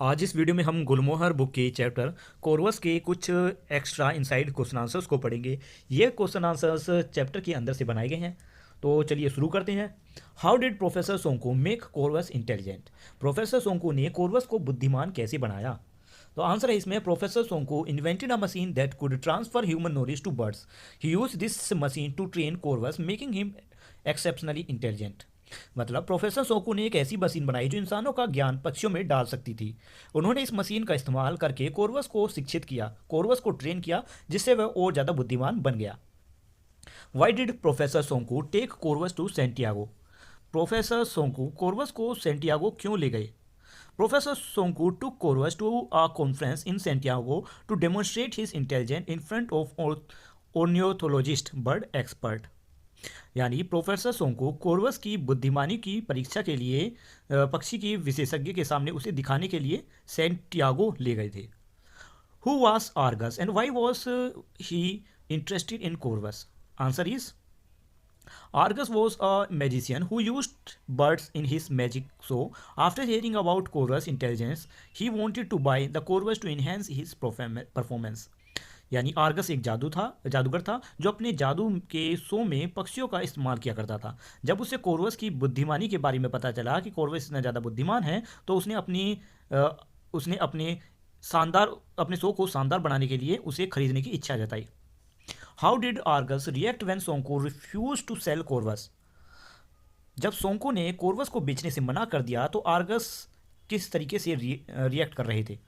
आज इस वीडियो में हम गुलमोहर बुक के चैप्टर कोरवस के कुछ एक्स्ट्रा इनसाइड क्वेश्चन आंसर्स को पढ़ेंगे। ये क्वेश्चन आंसर्स चैप्टर के अंदर से बनाए गए हैं। तो चलिए शुरू करते हैं। How did professor Shonku make Corvus intelligent? Professor Shonku ने कोरवस को बुद्धिमान कैसे बनाया? तो आंसर है इसमें professor Shonku invented a machine that could transfer human knowledge to birds. He use this machine to train Corvus making him exceptionally intelligent. मतलब professor Shonku ने एक ऐसी मशीन बनाई जो इंसानों का ज्ञान पक्षियों में डाल सकती थी। उन्होंने इस मशीन का इस्तेमाल करके कोरवस को शिक्षित किया, कोरवस को ट्रेन किया, जिससे वह और ज़्यादा बुद्धिमान बन गया। Why did professor Shonku take Corvus to Santiago? Professor Shonku Corvus को सेंटियागो क्यों ले गए? Professor Shonku took Corvus to a conference in Santiago to demonstrate his intelligence in front of ornithologist bird expert. यानी प्रोफेसर सोंको कोरवस की बुद्धिमानी की परीक्षा के लिए पक्षी की विशेषज्ञ के सामने उसे दिखाने के लिए सेंटियागो ले गए थे। Who was Argus and why was he interested in कोरवस? Answer is Argus was a magician who used birds in his magic show. After hearing about Corvus' intelligence, he wanted to buy the Corvus to enhance his performance. यानी Argus एक जादूगर था जो अपने जादू के show में पक्षियों का इस्तेमाल किया करता था। जब उसे कोरवस की बुद्धिमानी के बारे में पता चला कि कोरवस इतना ज़्यादा बुद्धिमान है, तो उसने अपने शो को शानदार बनाने के लिए उसे खरीदने की इच्छा जताई। How did Argus react when Shonku refuse to sell Corvus? जब सोंको ने कोरवस को बेचने से मना कर दिया तो आर्गस किस तरीके से रिएक्ट कर रहे थे?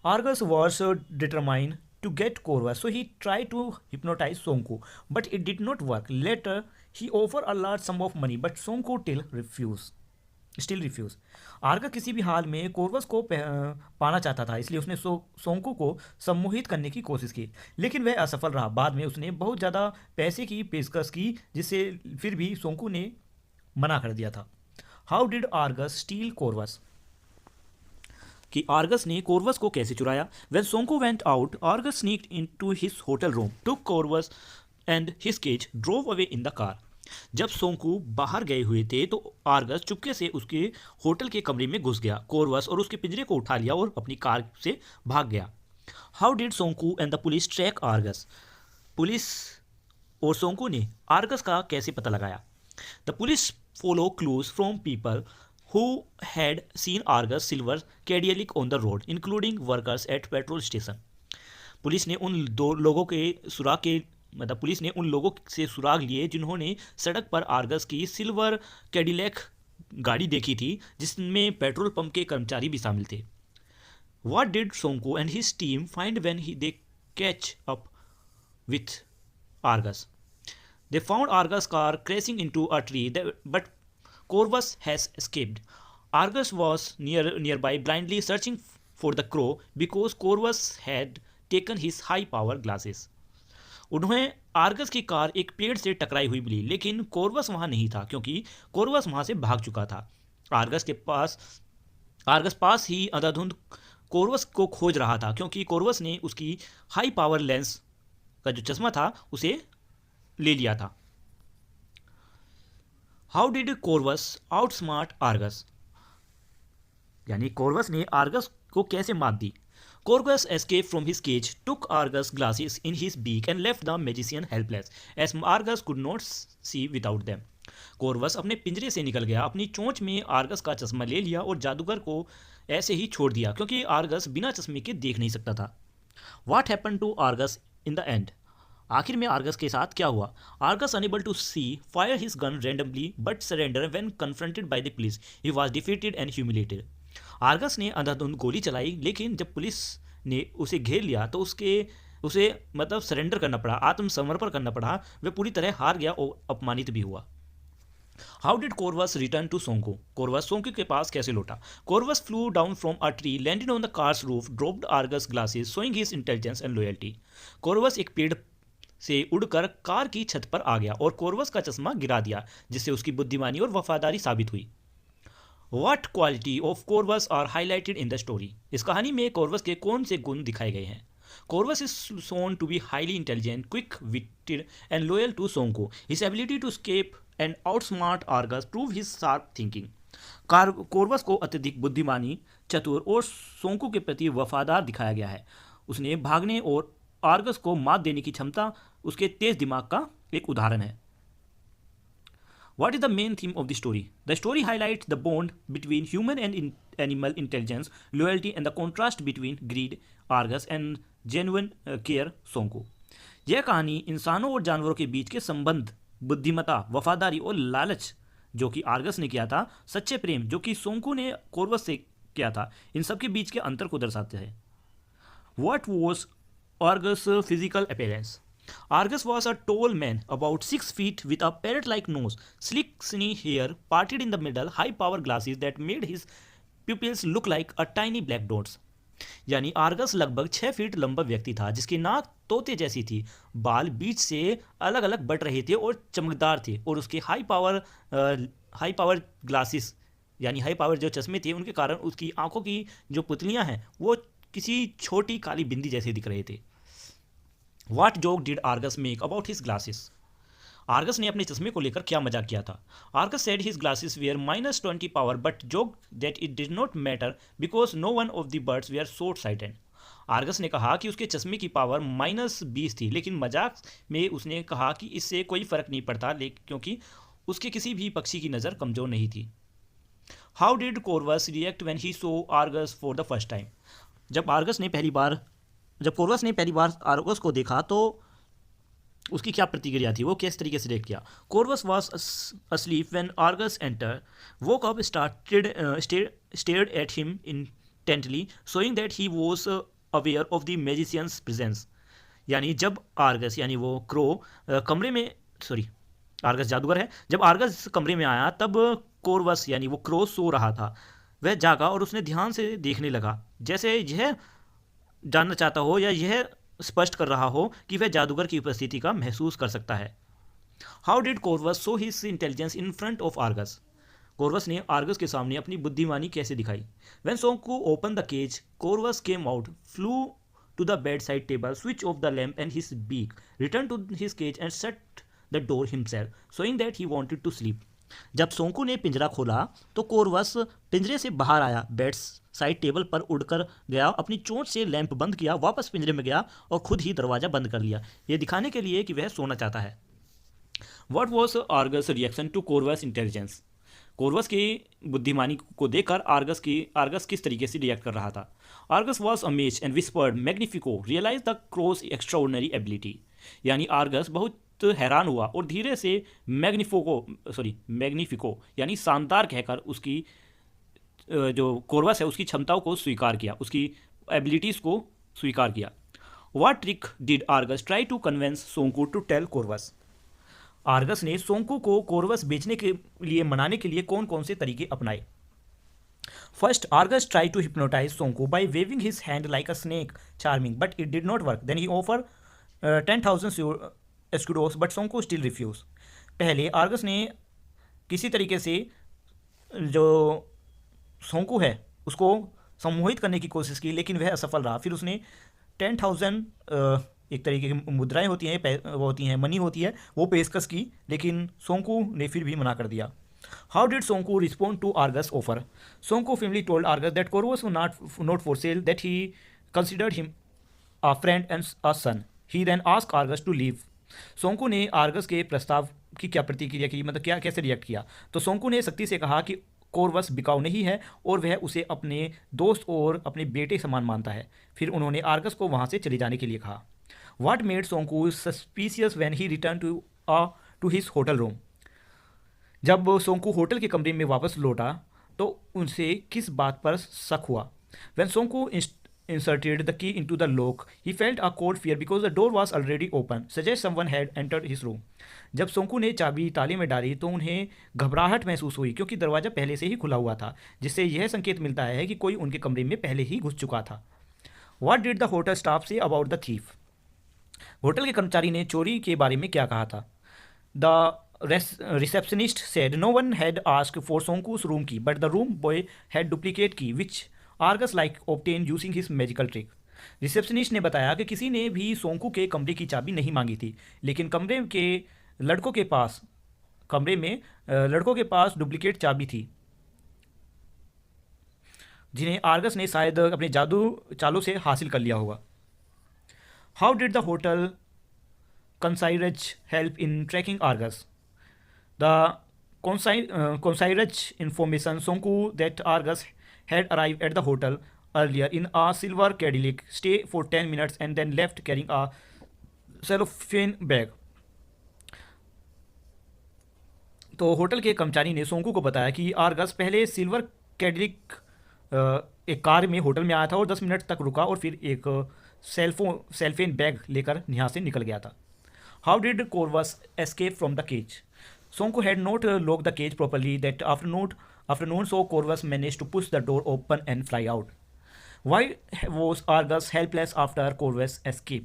Argus was determine to get Corvus, so he tried to hypnotize Sonko, but it did not work. Later, he offered a large sum of money, but Sonko still refused. Argus किसी भी हाल में कोरवस को पाना चाहता था, इसलिए उसने सोंको को सम्मोहित करने की कोशिश की, लेकिन वह असफल रहा। बाद में उसने बहुत ज़्यादा पैसे की पेशकश की, जिससे फिर भी सोंको ने मना कर दिया था। How did Argus steel कोरवस? कि आर्गस ने कोरवस को कैसे चुराया? When Sonko went out, Argus sneaked into his hotel room, took Corvus and his cage, drove away in the car. जब सोंकू बाहर गए हुए थे तो आर्गस चुपके से उसके होटल के कमरे में घुस गया, कोरवस और उसके पिंजरे को उठा लिया और अपनी कार से भाग गया। How did Shonku and the police track Argus? Police और सोंकू ने आर्गस का कैसे पता लगाया? The police follow clues from people who had seen Argus silver Cadillac on the road, including workers at petrol station. Police ने उन लोगों से सुराग लिए जिन्होंने सड़क पर आर्गस की सिल्वर कैडिलैक गाड़ी देखी थी, जिसमें पेट्रोल पंप के कर्मचारी भी शामिल थे। What did Sonko and his team find when they catch up with Argus? They found Argus' car crashing into a tree, but Corvus has escaped. Argus was nearby blindly searching for the crow because Corvus had taken his high-power glasses. उन्हें Argus की car एक पेड़ से टकराई हुई मिली, लेकिन कोरवस वहां नहीं था क्योंकि कोरवस वहां से भाग चुका था। आर्गस पास ही अंधाधुंध कोरवस को खोज रहा था क्योंकि कोरवस ने उसकी हाई पावर लेंस का जो चश्मा था उसे ले लिया था। How did कोरवस outsmart Argus? यानी कोरवस ने आर्गस को कैसे मात दी? कोरवस escaped from his cage, took Argus' glasses in his beak and left the magician helpless, as Argus could not see without them. कोरवस अपने पिंजरे से निकल गया, अपनी चोंच में आर्गस का चश्मा ले लिया और जादूगर को ऐसे ही छोड़ दिया क्योंकि आर्गस बिना चश्मे के देख नहीं सकता था। What happened to Argus in the end? आखिर में आर्गस के साथ क्या हुआ? Argus unable to see fire his gun randomly but surrender when confronted by the police. He was defeated and humiliated. Argus ने अंधाधुंध गोली चलाई, लेकिन जब पुलिस ने उसे घेर लिया तो उसे सरेंडर करना पड़ा, आत्मसमर्पण करना पड़ा। वह पूरी तरह हार गया और अपमानित भी हुआ। How did Corvus return to Shonku? Corvus Shonku के पास कैसे लौटा? Corvus flew down from a tree, landed on the car's roof, dropped Argus glasses, showing his intelligence and loyalty. Corvus एक पेड़ से उड़कर कार की छत पर आ गया और कोरवस का चश्मा गिरा दिया, जिससे उसकी बुद्धिमानी और वफादारी साबित हुई। What quality of Corvus are highlighted in the story? इस कहानी में कोरवस के कौन से गुण दिखाए गए हैं? Corvus is shown to be highly intelligent, quick-witted, and loyal to Sonko. His ability to escape and outsmart Argus prove his sharp thinking. कोरवस को अत्यधिक बुद्धिमानी, चतुर और सोंकू के प्रति वफादार दिखाया गया है। उसने भागने और आर्गस को मात देने की क्षमता उसके तेज दिमाग का एक उदाहरण है। What is the main theme of the story? The story highlights the bond between human and animal intelligence, loyalty, and the contrast between greed, Argus, and genuine care, Sonko. यह कहानी इंसानों और जानवरों के बीच के संबंध, बुद्धिमत्ता, वफादारी और लालच जो कि आर्गस ने किया था, सच्चे प्रेम जो कि सोंकू ने कोरवस से किया था, इन सब के बीच के अंतर को दर्शाते हैं। What was Argus' physical appearance? Argus was a tall man, about 6 feet, with a parrot-like nose, slick, shiny hair parted in the middle, high-power glasses that made his pupils look like a tiny black dots. यानी Argus लगभग 6 feet लंबा व्यक्ति था जिसकी नाक तोते जैसी थी, बाल बीच से अलग अलग बढ़ रहे थे और चमकदार थे, और उसके हाई पावर ग्लासेस यानी हाई पावर जो चश्मे थे उनके कारण उसकी आंखों की जो पुतलियां हैं वो किसी छोटी काली बिंदी जैसे दिख रहे थे। What joke did Argus make about his glasses? Argus ने अपने चश्मे को लेकर क्या मजाक किया था? Argus said his glasses were -20 power but joked that it did not matter because no one of the birds were short sighted. Argus ने कहा कि उसके चश्मे की पावर -20 थी, लेकिन मजाक में उसने कहा कि इससे कोई फर्क नहीं पड़ता क्योंकि उसके किसी भी पक्षी की नज़र कमज़ोर नहीं थी। How did Corvus react when he saw Argus for the first time? जब कोरवस ने पहली बार आर्गस को देखा तो उसकी क्या प्रतिक्रिया थी, वो किस तरीके से रिएक्ट किया? कोरवस was asleep when Argus entered, woke up, stared at him intently, showing that he was aware of the magician's presence. यानी जब आर्गस यानी वो क्रो कमरे में आर्गस जादूगर है, जब आर्गस कमरे में आया तब कोरवस यानी वो क्रो सो रहा था। वह जागा और उसने ध्यान से देखने लगा, जैसे यह जानना चाहता हो या यह स्पष्ट कर रहा हो कि वह जादूगर की उपस्थिति का महसूस कर सकता है। How did Corvus show his intelligence in front of Argus? Corvus ने आर्गस के सामने अपनी बुद्धिमानी कैसे दिखाई? When Shonku open the cage, Corvus came out, flew to the bedside table, switch off the lamp and his beak, return to his cage and shut the door himself, showing that he wanted to sleep. जब सोंकू ने पिंजरा खोला तो कोरवस पिंजरे से बाहर आया, bed side table पर उड़कर गया, अपनी चोंच से लैंप बंद किया, वापस पिंजरे में गया और खुद ही दरवाज़ा बंद कर लिया, ये दिखाने के लिए कि वह सोना चाहता है. What was Argus reaction to Corvus intelligence? Corvus की बुद्धिमानी को देखकर आर्गस किस तरीके से रिएक्ट कर रहा था? Argus was amazed and whispered magnifico, realise the crow's extraordinary ability. यानी आर्गस बहुत हैरान हुआ और धीरे से मैग्निफिको यानी शानदार कहकर उसकी जो कोरवस है उसकी क्षमताओं को स्वीकार किया, उसकी एबिलिटीज़ को स्वीकार किया. What trick did Argus try to convince Shonku to tell Corvus? Argus ने सोंकू को कोरवस बेचने के लिए मनाने के लिए कौन कौन से तरीके अपनाए? First, Argus try to hypnotise Shonku by waving his hand like a snake charming, but it did not work. Then he offer 10,000 escudos but Shonku still refuse. पहले आर्गस ने किसी तरीके से जो सोंकू है उसको सम्मोहित करने की कोशिश की, लेकिन वह असफल रहा. फिर उसने 10,000 एक तरीके की मुद्राएं होती हैं, वो होती हैं मनी होती है, वो पेशकश की, लेकिन सोंकू ने फिर भी मना कर दिया. How did Shonku respond to Argus offer? Shonku firmly told Argus that Corvus was not for sale, that he considered him a friend and a son. He then asked Argus to leave. सोंकू ने आर्गस के प्रस्ताव की क्या प्रतिक्रिया की, मतलब क्या कैसे रिएक्ट किया? तो सोंकू ने सख्ती से कहा कि कोरवस बिकाऊ नहीं है और वह उसे अपने दोस्त और अपने बेटे समान मानता है. फिर उन्होंने आर्गस को वहाँ से चले जाने के लिए कहा. What made Shonku suspicious when he returned to his hotel room? जब सोंकू होटल के कमरे में वापस लौटा तो उनसे किस बात पर शक हुआ? When सोंकू inserted the key into the lock, he felt a cold fear because the door was already open, suggest someone had entered his room. जब सोंकू ने चाबी ताले में डाली तो उन्हें घबराहट महसूस हुई क्योंकि दरवाज़ा पहले से ही खुला हुआ था, जिससे यह संकेत मिलता है कि कोई उनके कमरे में पहले ही घुस चुका था. What did the hotel staff say about the thief? Hotel के कर्मचारी ने चोरी के बारे में क्या कहा था? The receptionist said no one had asked for Sonku's room key, but the room boy had duplicate key, which Argus like obtained using his magical trick. Receptionist ने बताया कि किसी ने भी सोंकू के कमरे की चाबी नहीं मांगी थी, लेकिन कमरे में लड़कों के पास डुप्लीकेट चाबी थी जिन्हें आर्गस ने शायद अपने जादू चालों से हासिल कर लिया होगा। How did the hotel concierge help in tracking Argus? The concierge information Sonku that Argus had arrived at the hotel earlier in a silver Cadillac, stay for 10 minutes and then left carrying a cellophane bag. तो hotel के कर्मचारी ने सोंकू को बताया कि Argus पहले silver कैडिलिक एक car में होटल में आया था और 10 मिनट तक रुका और फिर एक सेल्फेन बैग लेकर यहाँ से निकल गया था। How did Corvus escape from the cage? Sonko had not locked the cage properly that afternoon, so Corvus managed to push the door open and fly out. Why was Argus helpless after Corvus' escape?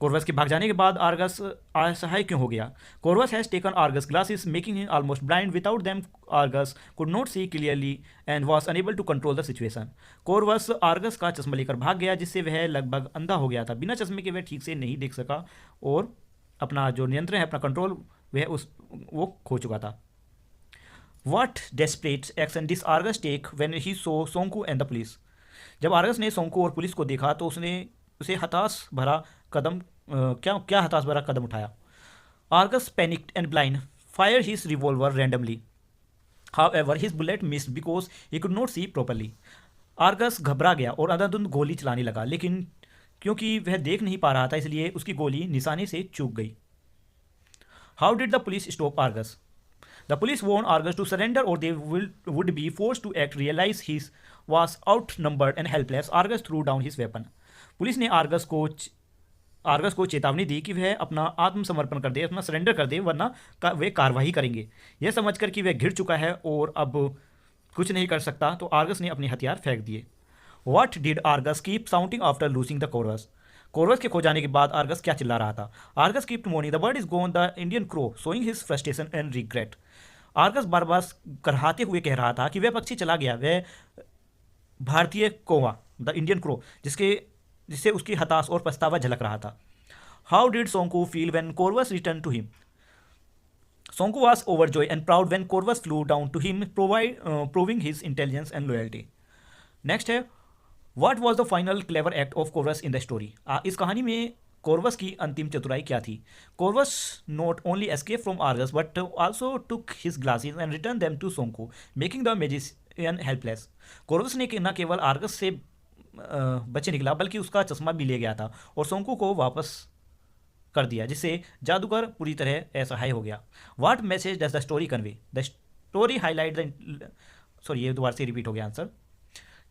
Corvus के भाग जाने के बाद Argus असहाय क्यों हो गया? Corvus has taken Argus' glasses, making him almost blind. Without them, Argus could not see clearly and was unable to control the situation. Corvus Argus का चश्मा लेकर भाग गया, जिससे वह लगभग अंधा हो गया था। बिना चश्मे के वह ठीक से नहीं देख सका और अपना जो नियंत्रण है, अपना कंट्रोल वो खो चुका था। What desperate action did Argus take when he saw Sonku and the police? जब आर्गस ने सोंको और पुलिस को देखा तो उसने उसे हताश भरा कदम उठाया। Argus panicked and blind fire his revolver randomly, however his bullet missed because he could not see properly. Argus घबरा गया और अंधाधुंध गोली चलाने लगा, लेकिन क्योंकि वह देख नहीं पा रहा था इसलिए उसकी गोली निशाने से चूक गई। How did the police stop Argus? The police warned Argus to surrender or they would be forced to act. Realize he was outnumbered and helpless. Argus threw down his weapon. Police ने Argus को चेतावनी दी कि वह अपना आत्मसमर्पण कर दे, अपना surrender कर दे, वरना वे कार्रवाई करेंगे। यह समझकर कि वह घिर चुका है और अब कुछ नहीं कर सकता, तो आर्गस ने अपने हथियार फेंक दिए। What did Argus keep shouting after losing the Corvus? कोरवस के खो जाने के बाद आर्गस क्या चिल्ला रहा था? Argus keep mourning the bird is gone, the Indian crow showing his frustration and regret. Argus बार बार कराहते हुए कह रहा था कि वह पक्षी चला गया, वह भारतीय कौवा, द इंडियन क्रो, जिससे उसकी हताश और पछतावा झलक रहा था। How did Shonku feel when Corvus return to him? Shonku was overjoy and proud when Corvus flew down to him, proving his intelligence and loyalty. Next है, What was the final clever act of Corvus in the story? इस कहानी में कोरवस की अंतिम चतुराई क्या थी? कोरवस not only escaped from Argus but also took his glasses and returned them to Sonko, making the magician helpless. कोरवस ने न केवल आर्गस से बचे निकला बल्कि उसका चश्मा भी ले गया था और सोंको को वापस कर दिया, जिससे जादूगर पूरी तरह असहाय हो गया। What message does the story convey? The story highlight ये दोबारा से रिपीट हो गया आंसर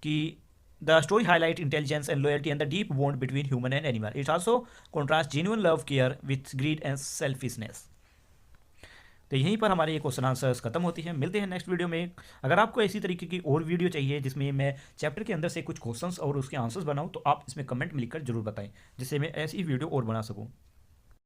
कि The story highlights intelligence and loyalty and the deep bond between human and animal. It also contrasts genuine love, care with greed and selfishness. तो यहीं पर हमारे ये क्वेश्चन आंसर्स खत्म होती हैं। मिलते हैं नेक्स्ट वीडियो में। अगर आपको ऐसी तरीके की और वीडियो चाहिए जिसमें मैं चैप्टर के अंदर से कुछ क्वेश्चंस और उसके आंसर्स बनाऊं, तो आप इसमें कमेंट में लिखकर जरूर बताएं, जिससे मैं ऐसी वीडियो और बना सकूं।